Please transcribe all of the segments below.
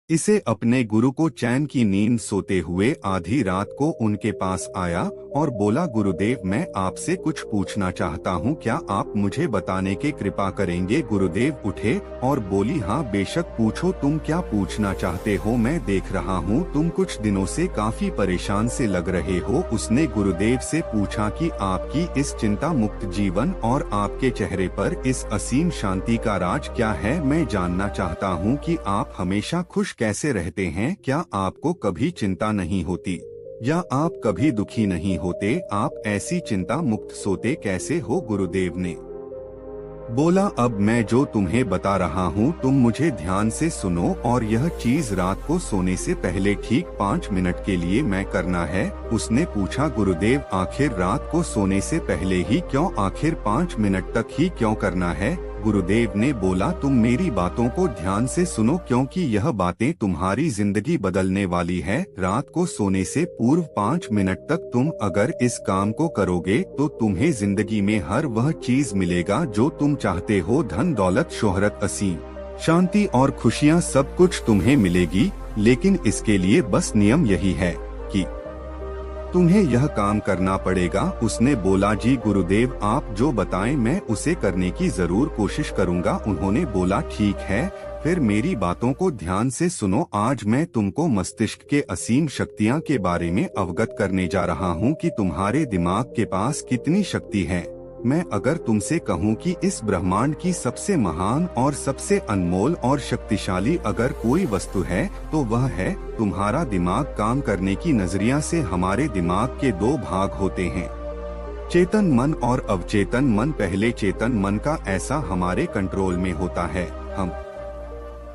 इसे अपने गुरु को चैन की नींद सोते हुए आधी रात को उनके पास आया और बोला, गुरुदेव मैं आपसे कुछ पूछना चाहता हूँ, क्या आप मुझे बताने की कृपा करेंगे। गुरुदेव उठे और बोली, हाँ बेशक पूछो, तुम क्या पूछना चाहते हो। मैं देख रहा हूँ तुम कुछ दिनों से काफी परेशान से लग रहे हो। उसने गुरुदेव से पूछा कि आपकी इस चिंता मुक्त जीवन और आपके चेहरे पर इस असीम शांति का राज क्या है। मैं जानना चाहता हूँ कि आप हमेशा खुश कैसे रहते हैं। क्या आपको कभी चिंता नहीं होती या आप कभी दुखी नहीं होते। आप ऐसी चिंता मुक्त सोते कैसे हो। गुरुदेव ने बोला, अब मैं जो तुम्हें बता रहा हूँ तुम मुझे ध्यान से सुनो और यह चीज रात को सोने से पहले ठीक 5 मिनट के लिए मैं करना है। उसने पूछा, गुरुदेव आखिर रात को सोने से पहले ही क्यों, आखिर 5 मिनट तक ही क्यों करना है। गुरुदेव ने बोला, तुम मेरी बातों को ध्यान से सुनो क्योंकि यह बातें तुम्हारी जिंदगी बदलने वाली है। रात को सोने से पूर्व 5 मिनट तक तुम अगर इस काम को करोगे तो तुम्हें जिंदगी में हर वह चीज मिलेगा जो तुम चाहते हो। धन दौलत शोहरत असीम शांति और खुशियाँ सब कुछ तुम्हें मिलेगी। लेकिन इसके लिए बस नियम यही है कि तुम्हें यह काम करना पड़ेगा। उसने बोला, जी गुरुदेव आप जो बताएं मैं उसे करने की जरूर कोशिश करूंगा। उन्होंने बोला, ठीक है फिर मेरी बातों को ध्यान से सुनो। आज मैं तुमको मस्तिष्क के असीम शक्तियां के बारे में अवगत करने जा रहा हूं कि तुम्हारे दिमाग के पास कितनी शक्ति है। मैं अगर तुमसे कहूं कि इस ब्रह्मांड की सबसे महान और सबसे अनमोल और शक्तिशाली अगर कोई वस्तु है तो वह है तुम्हारा दिमाग। काम करने की नजरिया से हमारे दिमाग के 2 भाग होते हैं, चेतन मन और अवचेतन मन। पहले चेतन मन का ऐसा हमारे कंट्रोल में होता है। हम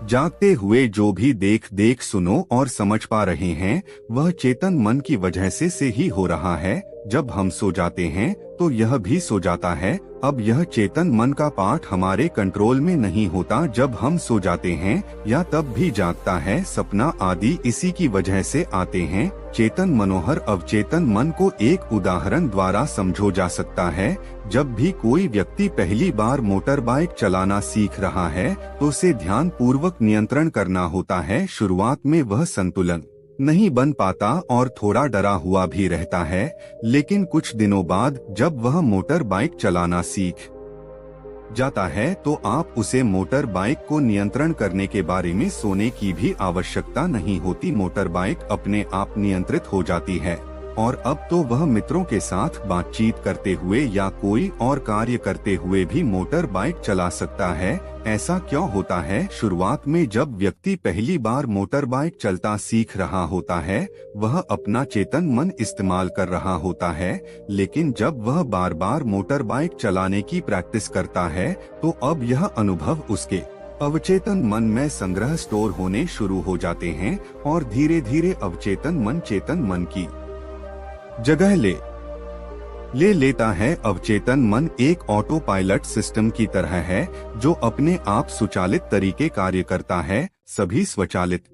जागते हुए जो भी देख सुनो और समझ पा रहे हैं वह चेतन मन की वजह से ही हो रहा है। जब हम सो जाते हैं तो यह भी सो जाता है। अब यह चेतन मन का पार्ट हमारे कंट्रोल में नहीं होता। जब हम सो जाते हैं या तब भी जागता है, सपना आदि इसी की वजह से आते हैं। चेतन मनोहर अवचेतन मन को एक उदाहरण द्वारा समझो जा सकता है। जब भी कोई व्यक्ति पहली बार मोटर बाइक चलाना सीख रहा है तो उसे ध्यान पूर्वक नियंत्रण करना होता है। शुरुआत में वह संतुलन नहीं बन पाता और थोड़ा डरा हुआ भी रहता है, लेकिन कुछ दिनों बाद जब वह मोटर बाइक चलाना सीख जाता है तो आप उसे मोटर बाइक को नियंत्रण करने के बारे में सोने की भी आवश्यकता नहीं होती। मोटर बाइक अपने आप नियंत्रित हो जाती है और अब तो वह मित्रों के साथ बातचीत करते हुए या कोई और कार्य करते हुए भी मोटर बाइक चला सकता है। ऐसा क्यों होता है? शुरुआत में जब व्यक्ति पहली बार मोटर बाइक चलता सीख रहा होता है वह अपना चेतन मन इस्तेमाल कर रहा होता है, लेकिन जब वह बार बार मोटर बाइक चलाने की प्रैक्टिस करता है तो अब यह अनुभव उसके अवचेतन मन में संग्रह स्टोर होने शुरू हो जाते हैं और धीरे धीरे अवचेतन मन चेतन मन की जगह ले लेता है। अवचेतन मन एक ऑटो पायलट सिस्टम की तरह है जो अपने आप स्वचालित तरीके कार्य करता है। सभी स्वचालित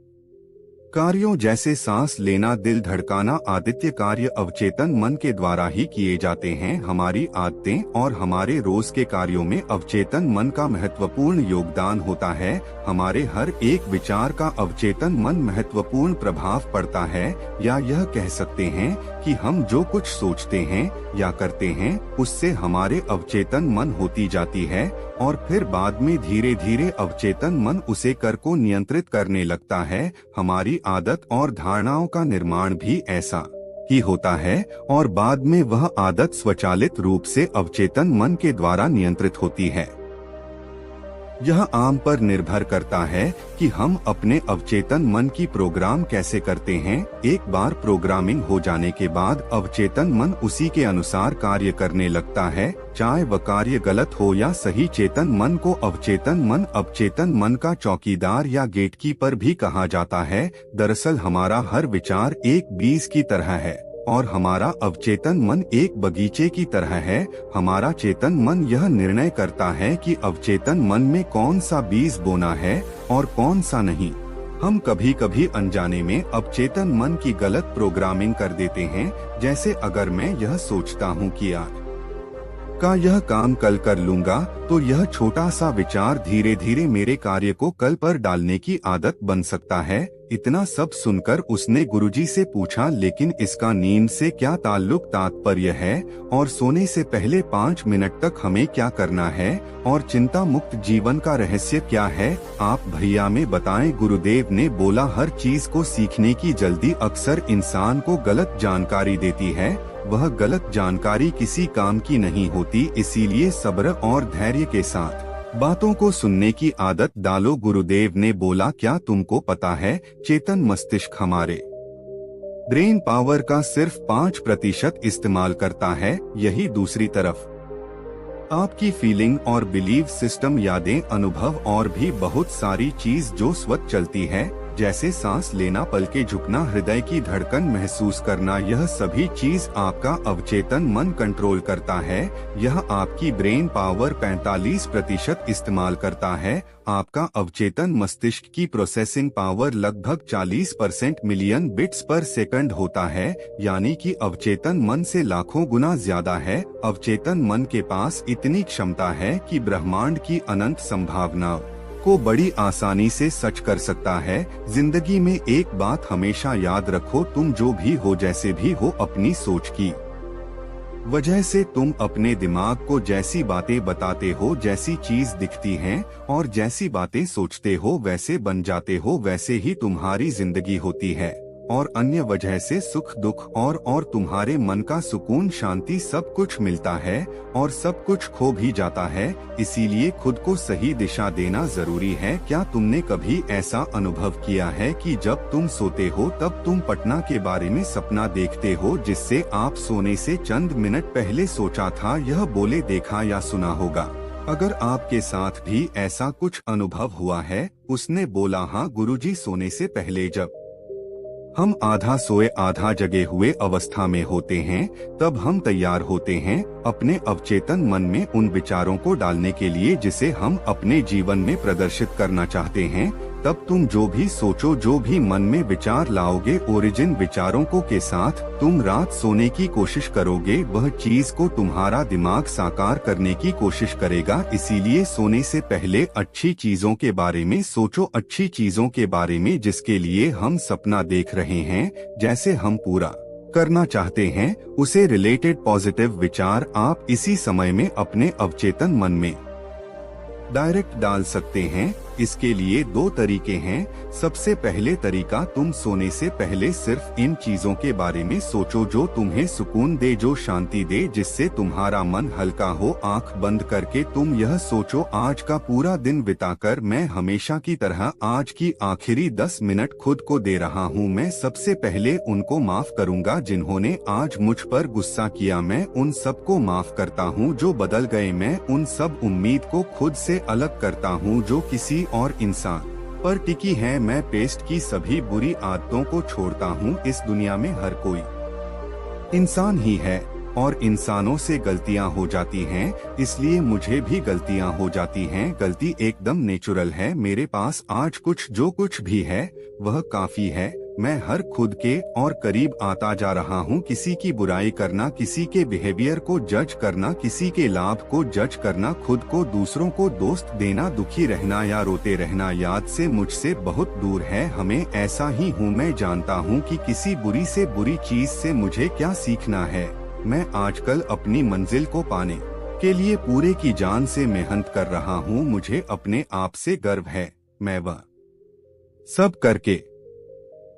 कार्यों जैसे सांस लेना, दिल धड़काना आदित्य कार्य अवचेतन मन के द्वारा ही किए जाते हैं। हमारी आदतें और हमारे रोज के कार्यों में अवचेतन मन का महत्वपूर्ण योगदान होता है। हमारे हर एक विचार का अवचेतन मन महत्वपूर्ण प्रभाव पड़ता है, या यह कह सकते हैं कि हम जो कुछ सोचते हैं या करते हैं उससे हमारे अवचेतन मन होती जाती है और फिर बाद में धीरे धीरे अवचेतन मन उसे कर को नियंत्रित करने लगता है। हमारी आदत और धारणाओं का निर्माण भी ऐसा ही होता है और बाद में वह आदत स्वचालित रूप से अवचेतन मन के द्वारा नियंत्रित होती है। यह आम पर निर्भर करता है कि हम अपने अवचेतन मन की प्रोग्राम कैसे करते हैं। एक बार प्रोग्रामिंग हो जाने के बाद अवचेतन मन उसी के अनुसार कार्य करने लगता है, चाहे वह कार्य गलत हो या सही। चेतन मन को अवचेतन मन का चौकीदार या गेटकीपर भी कहा जाता है। दरअसल हमारा हर विचार एक बीज की तरह है और हमारा अवचेतन मन एक बगीचे की तरह है। हमारा चेतन मन यह निर्णय करता है कि अवचेतन मन में कौन सा बीज बोना है और कौन सा नहीं। हम कभी कभी अनजाने में अवचेतन मन की गलत प्रोग्रामिंग कर देते हैं। जैसे अगर मैं यह सोचता हूँ कि आज का यह काम कल कर लूंगा, तो यह छोटा सा विचार धीरे धीरे मेरे कार्य को कल पर डालने की आदत बन सकता है। इतना सब सुनकर उसने गुरुजी से पूछा, लेकिन इसका नींद से क्या ताल्लुक, तात्पर्य है, और सोने से पहले 5 मिनट तक हमें क्या करना है, और चिंता मुक्त जीवन का रहस्य क्या है, आप भैया में बताएं। गुरुदेव ने बोला, हर चीज को सीखने की जल्दी अक्सर इंसान को गलत जानकारी देती है। वह गलत जानकारी किसी काम की नहीं होती, इसीलिए सब्र और धैर्य के साथ बातों को सुनने की आदत डालो। गुरुदेव ने बोला, क्या तुमको पता है, चेतन मस्तिष्क हमारे ब्रेन पावर का सिर्फ 5% इस्तेमाल करता है। यही दूसरी तरफ आपकी फीलिंग और बिलीव सिस्टम, यादें, अनुभव और भी बहुत सारी चीज जो स्वतः चलती है, जैसे सांस लेना, पलके झुकना, हृदय की धड़कन महसूस करना, यह सभी चीज आपका अवचेतन मन कंट्रोल करता है। यह आपकी ब्रेन पावर 45% इस्तेमाल करता है। आपका अवचेतन मस्तिष्क की प्रोसेसिंग पावर लगभग 40% मिलियन बिट्स पर सेकंड होता है, यानी कि अवचेतन मन से लाखों गुना ज्यादा है। अवचेतन मन के पास इतनी क्षमता है कि ब्रह्मांड की अनंत संभावनाओं को बड़ी आसानी से सच कर सकता है। जिंदगी में एक बात हमेशा याद रखो, तुम जो भी हो, जैसे भी हो, अपनी सोच की वजह से तुम अपने दिमाग को जैसी बातें बताते हो, जैसी चीज दिखती हैं, और जैसी बातें सोचते हो वैसे बन जाते हो। वैसे ही तुम्हारी जिंदगी होती है, और अन्य वजह से सुख दुख और तुम्हारे मन का सुकून, शांति, सब कुछ मिलता है और सब कुछ खो भी जाता है। इसीलिए खुद को सही दिशा देना जरूरी है। क्या तुमने कभी ऐसा अनुभव किया है कि जब तुम सोते हो तब तुम पटना के बारे में सपना देखते हो, जिससे आप सोने से चंद मिनट पहले सोचा था? यह बोले, देखा या सुना होगा। अगर आपके साथ भी ऐसा कुछ अनुभव हुआ है। उसने बोला, हाँ गुरुजी, सोने से पहले जब हम आधा सोए आधा जगे हुए अवस्था में होते हैं, तब हम तैयार होते हैं अपने अवचेतन मन में उन विचारों को डालने के लिए जिसे हम अपने जीवन में प्रदर्शित करना चाहते हैं। तब तुम जो भी सोचो, जो भी मन में विचार लाओगे, ओरिजिन विचारों को के साथ तुम रात सोने की कोशिश करोगे, वह चीज को तुम्हारा दिमाग साकार करने की कोशिश करेगा। इसीलिए सोने से पहले अच्छी चीजों के बारे में सोचो, अच्छी चीजों के बारे में जिसके लिए हम सपना देख रहे हैं, जैसे हम पूरा करना चाहते हैं, उसे रिलेटेड पॉजिटिव विचार आप इसी समय में अपने अवचेतन मन में डायरेक्ट डाल सकते हैं। इसके लिए 2 तरीके हैं। सबसे पहले तरीका, तुम सोने से पहले सिर्फ इन चीजों के बारे में सोचो जो तुम्हें सुकून दे, जो शांति दे, जिससे तुम्हारा मन हल्का हो। आंख बंद करके तुम यह सोचो, आज का पूरा दिन बिताकर मैं हमेशा की तरह आज की आखिरी 10 मिनट खुद को दे रहा हूँ। मैं सबसे पहले उनको माफ करूँगा जिन्होंने आज मुझ पर गुस्सा किया। मैं उन सबको माफ करता हूँ जो बदल गए। मैं उन सब उम्मीद को खुद से अलग करता हूँ जो किसी और इंसान पर टिकी है। मैं पेस्ट की सभी बुरी आदतों को छोड़ता हूँ। इस दुनिया में हर कोई इंसान ही है और इंसानों से गलतियाँ हो जाती हैं, इसलिए मुझे भी गलतियाँ हो जाती हैं। गलती एकदम नेचुरल है। मेरे पास आज जो कुछ भी है वह काफी है। मैं हर खुद के और करीब आता जा रहा हूँ। किसी की बुराई करना, किसी के बिहेवियर को जज करना, किसी के लाभ को जज करना, खुद को दूसरों को दोस्त देना, दुखी रहना या रोते रहना याद से मुझसे बहुत दूर है। हमें ऐसा ही हूँ। मैं जानता हूँ कि किसी बुरी से बुरी चीज से मुझे क्या सीखना है। मैं आजकल अपनी मंजिल को पाने के लिए पूरे की जान से मेहनत कर रहा हूँ। मुझे अपने आप से गर्व है। मैं वह सब करके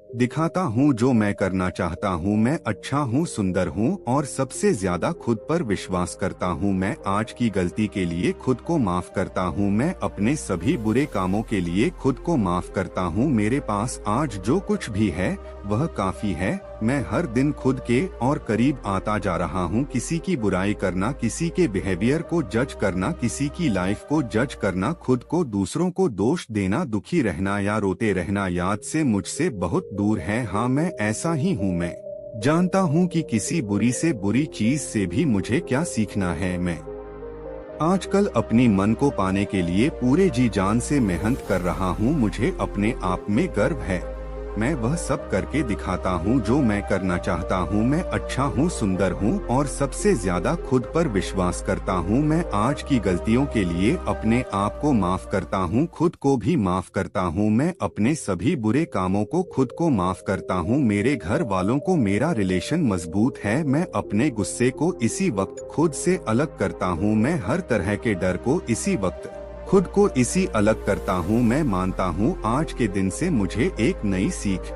दिखाता हूँ जो मैं करना चाहता हूँ। मैं अच्छा हूँ, सुंदर हूँ और सबसे ज्यादा खुद पर विश्वास करता हूँ। मैं आज की गलती के लिए खुद को माफ करता हूँ। मैं अपने सभी बुरे कामों के लिए खुद को माफ करता हूँ। मेरे पास आज जो कुछ भी है वह काफी है। मैं हर दिन खुद के और करीब आता जा रहा हूँ। किसी की बुराई करना, किसी के बिहेवियर को जज करना, किसी की लाइफ को जज करना, खुद को दूसरों को दोष देना, दुखी रहना या रोते रहना याद से मुझसे बहुत दूर है। हाँ, मैं ऐसा ही हूँ। मैं जानता हूँ कि किसी बुरी से बुरी चीज से भी मुझे क्या सीखना है। मैं आजकल अपनी मन को पाने के लिए पूरे जी जान से मेहनत कर रहा हूँ। मुझे अपने आप में गर्व है। मैं वह सब करके दिखाता हूँ जो मैं करना चाहता हूँ। मैं अच्छा हूँ, सुंदर हूँ और सबसे ज्यादा खुद पर विश्वास करता हूँ। मैं आज की गलतियों के लिए अपने आप को माफ करता हूँ, खुद को भी माफ करता हूँ। मैं अपने सभी बुरे कामों को खुद को माफ करता हूँ। मेरे घर वालों को मेरा रिलेशन मजबूत है। मैं अपने गुस्से को इसी वक्त खुद से अलग करता हूँ। मैं हर तरह के डर को इसी वक्त खुद को इसी अलग करता हूँ। मैं मानता हूँ आज के दिन से मुझे एक नई सीख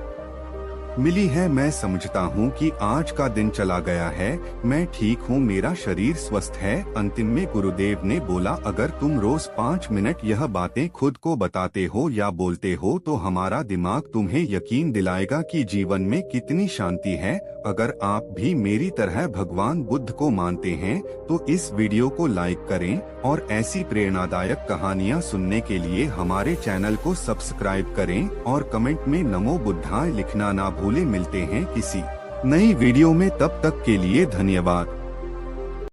मिली है। मैं समझता हूँ कि आज का दिन चला गया है। मैं ठीक हूँ, मेरा शरीर स्वस्थ है। अंतिम में गुरुदेव ने बोला, अगर तुम रोज 5 मिनट यह बातें खुद को बताते हो या बोलते हो तो हमारा दिमाग तुम्हें यकीन दिलाएगा कि जीवन में कितनी शांति है। अगर आप भी मेरी तरह भगवान बुद्ध को मानते हैं तो इस वीडियो को लाइक करें और ऐसी प्रेरणादायक कहानियाँ सुनने के लिए हमारे चैनल को सब्सक्राइब करें और कमेंट में नमो बुद्धाय लिखना ना भूलें। मिलते हैं किसी नई वीडियो में, तब तक के लिए धन्यवाद।